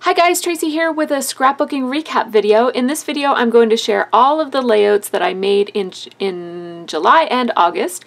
Hi guys, Tracy here with a scrapbooking recap video. In this video I'm going to share all of the layouts that I made in July and August,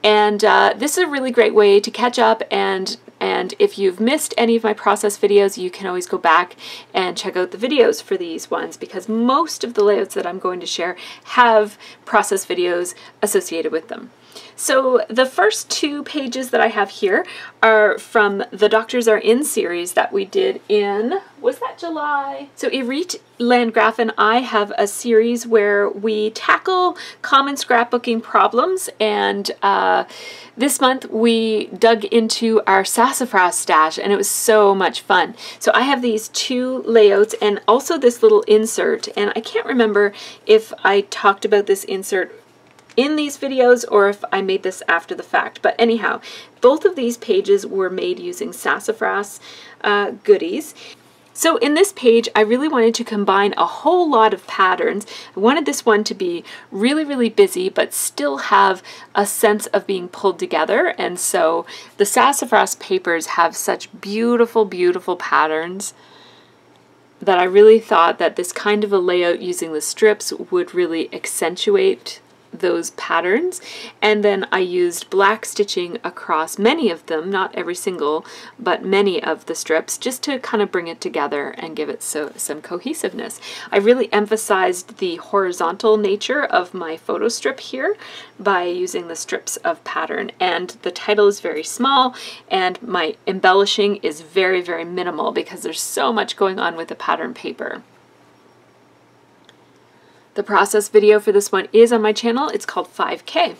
and this is a really great way to catch up, and if you've missed any of my process videos, you can always go back and check out the videos for these ones, because most of the layouts that I'm going to share have process videos associated with them. So the first two pages that I have here are from the Doctors Are In series that we did in, was that July? So Irit, Landgraf, and I have a series where we tackle common scrapbooking problems, and this month we dug into our sassafras stash, and it was so much fun. So I have these two layouts and also this little insert, and I can't remember if I talked about this insert in these videos or if I made this after the fact, but anyhow, both of these pages were made using sassafras goodies. So in this page, I really wanted to combine a whole lot of patterns. I wanted this one to be really busy, but still have a sense of being pulled together. And so the sassafras papers have such beautiful patterns that I really thought that this kind of a layout using the strips would really accentuate those patterns. And then I used black stitching across many of them, not every single, but many of the strips, just to kind of bring it together and give it some cohesiveness. I really emphasized the horizontal nature of my photo strip here by using the strips of pattern, and the title is very small and my embellishing is very minimal because there's so much going on with the pattern paper. The process video for this one is on my channel. It's called 5K.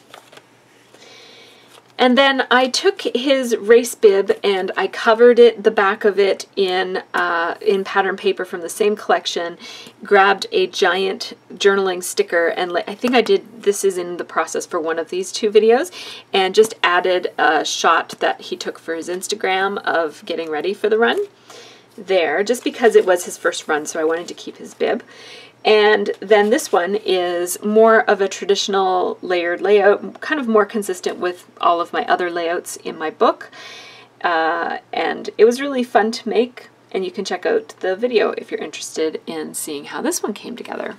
And then I took his race bib and I covered it, the back of it, in pattern paper from the same collection, grabbed a giant journaling sticker, and I think I did, this is in the process for one of these two videos, and just added a shot that he took for his Instagram of getting ready for the run there, just because it was his first run, so I wanted to keep his bib. And then this one is more of a traditional layered layout, kind of more consistent with all of my other layouts in my book. And it was really fun to make, and you can check out the video if you're interested in seeing how this one came together.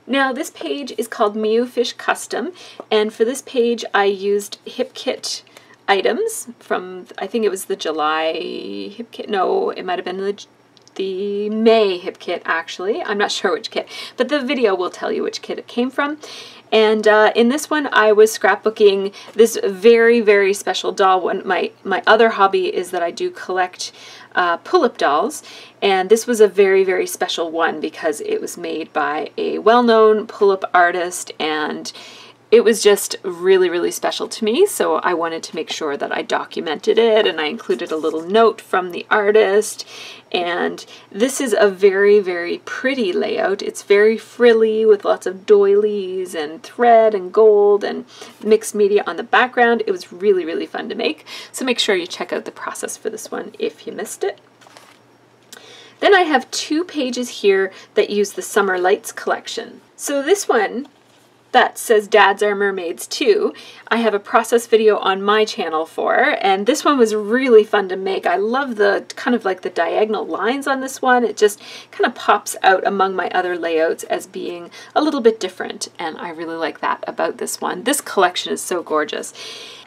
Now this page is called Miu Fish Custom, and for this page I used hip kit items from, I think it was the July hip kit, no, it might have been the May hip kit, actually. I'm not sure which kit, but the video will tell you which kit it came from. And in this one I was scrapbooking this very special doll. My other hobby is that I do collect pull-up dolls, and this was a very special one because it was made by a well-known pull-up artist, and it was just really special to me, so I wanted to make sure that I documented it, and I included a little note from the artist. And this is a very pretty layout. It's very frilly with lots of doilies and thread and gold and mixed media on the background. It was really fun to make, so make sure you check out the process for this one if you missed it. Then I have two pages here that use the Summer Lights collection. So this one that says Dads Are Mermaids Too, I have a process video on my channel for, and this one was really fun to make. I love the kind of like the diagonal lines on this one. It just kind of pops out among my other layouts as being a little bit different, and I really like that about this one. This collection is so gorgeous.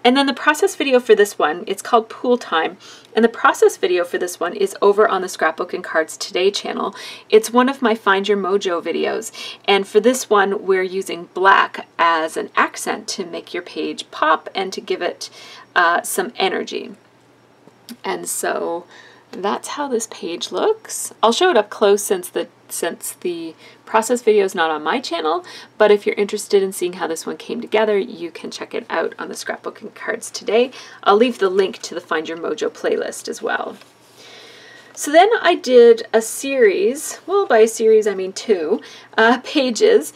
And then the process video for this one, it's called Pool Time, and the process video for this one is over on the Scrapbooking Cards Today channel. It's one of my Find Your Mojo videos, and for this one we're using black as an accent to make your page pop and to give it some energy. And so that's how this page looks. I'll show it up close since the process video is not on my channel, but if you're interested in seeing how this one came together, you can check it out on the Scrapbooking Cards Today. I'll leave the link to the Find Your Mojo playlist as well. So then I did a series, well, by a series I mean two pages,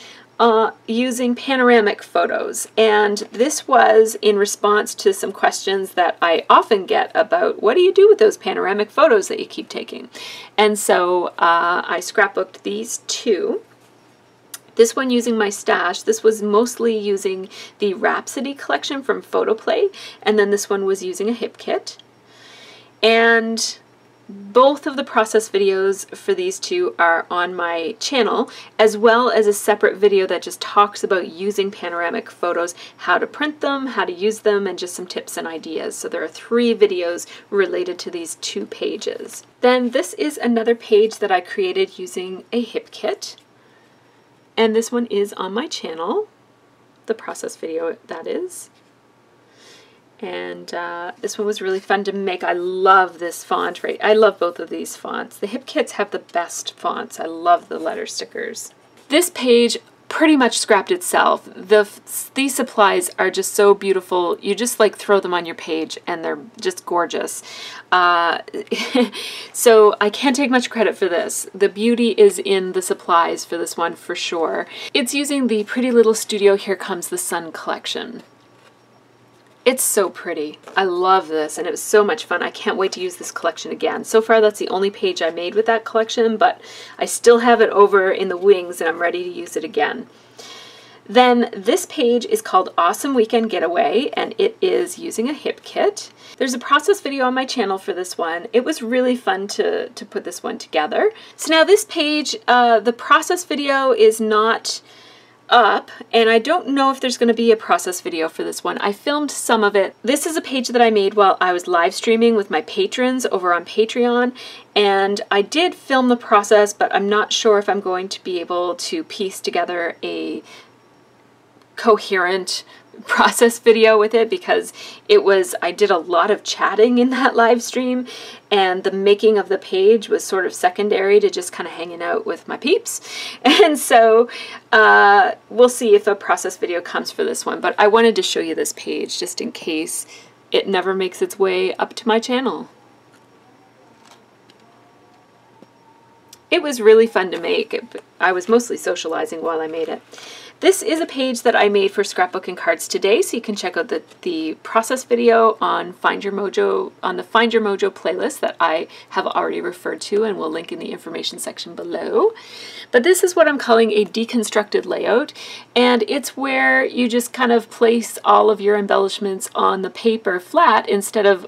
using panoramic photos, and this was in response to some questions that I often get about what do you do with those panoramic photos that you keep taking. And so I scrapbooked these two. This one using my stash. This was mostly using the Rhapsody collection from Photoplay, and then this one was using a hip kit. And Both of the process videos for these two are on my channel, as well as a separate video that just talks about using panoramic photos, how to print them, how to use them, and just some tips and ideas. So there are 3 videos related to these 2 pages. Then this is another page that I created using a hip kit, and this one is on my channel, the process video that is. And this one was really fun to make. I love this font, right? I love both of these fonts. The hip kits have the best fonts. I love the letter stickers. This page pretty much scrapped itself. These supplies are just so beautiful. You just like throw them on your page and they're just gorgeous. So I can't take much credit for this. The beauty is in the supplies for this one for sure. It's using the Pretty Little Studio Here Comes the Sun collection. It's so pretty. I love this, and it was so much fun. I can't wait to use this collection again. So far, that's the only page I made with that collection, but I still have it over in the wings, and I'm ready to use it again. Then this page is called Awesome Weekend Getaway, and it is using a hip kit. There's a process video on my channel for this one. It was really fun to put this one together. So now this page, the process video is not up, and I don't know if there's going to be a process video for this one. I filmed some of it. This is a page that I made while I was live streaming with my patrons over on Patreon, and I did film the process, but I'm not sure if I'm going to be able to piece together a coherent process video with it, because I did a lot of chatting in that live stream, and the making of the page was sort of secondary to just kind of hanging out with my peeps. And so we'll see if a process video comes for this one, but I wanted to show you this page just in case it never makes its way up to my channel. It was really fun to make. I was mostly socializing while I made it. This is a page that I made for Scrapbooking Cards today, so you can check out the process video on Find Your Mojo, on the Find Your Mojo playlist that I have already referred to, and will link in the information section below. But this is what I'm calling a deconstructed layout, and it's where you just kind of place all of your embellishments on the paper flat instead of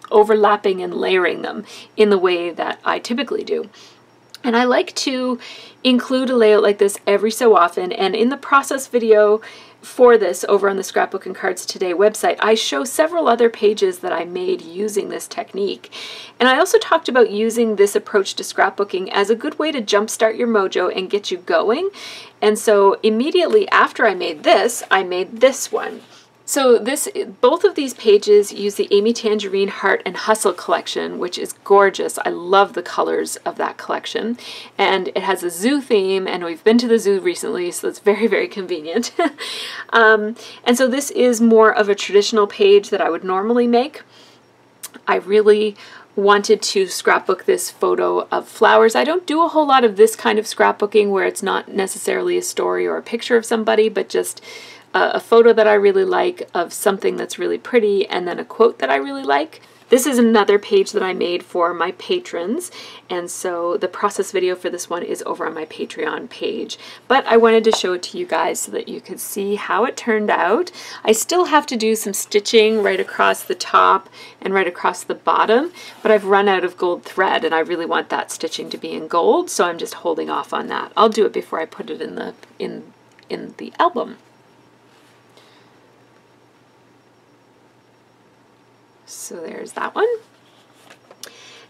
overlapping and layering them in the way that I typically do. And I like to include a layout like this every so often, and in the process video for this over on the Scrapbooking Cards Today website, I show several other pages that I made using this technique. And I also talked about using this approach to scrapbooking as a good way to jumpstart your mojo and get you going. And so immediately after I made this one. So both of these pages use the Amy Tangerine Heart and Hustle collection, which is gorgeous. I love the colors of that collection. And it has a zoo theme, and we've been to the zoo recently, so it's very, very convenient. And so this is more of a traditional page that I would normally make. I really wanted to scrapbook this photo of flowers. I don't do a whole lot of this kind of scrapbooking where it's not necessarily a story or a picture of somebody, but just a photo that I really like of something that's really pretty, and then a quote that I really like. This is another page that I made for my patrons, and so the process video for this one is over on my Patreon page. But I wanted to show it to you guys so that you could see how it turned out. I still have to do some stitching right across the top and right across the bottom, but I've run out of gold thread, and I really want that stitching to be in gold, so I'm just holding off on that. I'll do it before I put it in the album. So there's that one.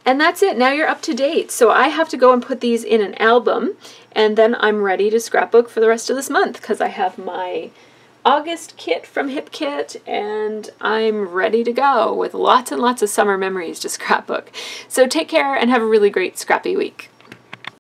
And that's it. Now you're up to date. So I have to go and put these in an album, and then I'm ready to scrapbook for the rest of this month, because I have my August kit from Hip Kit, and I'm ready to go with lots and lots of summer memories to scrapbook. So take care and have a really great scrappy week.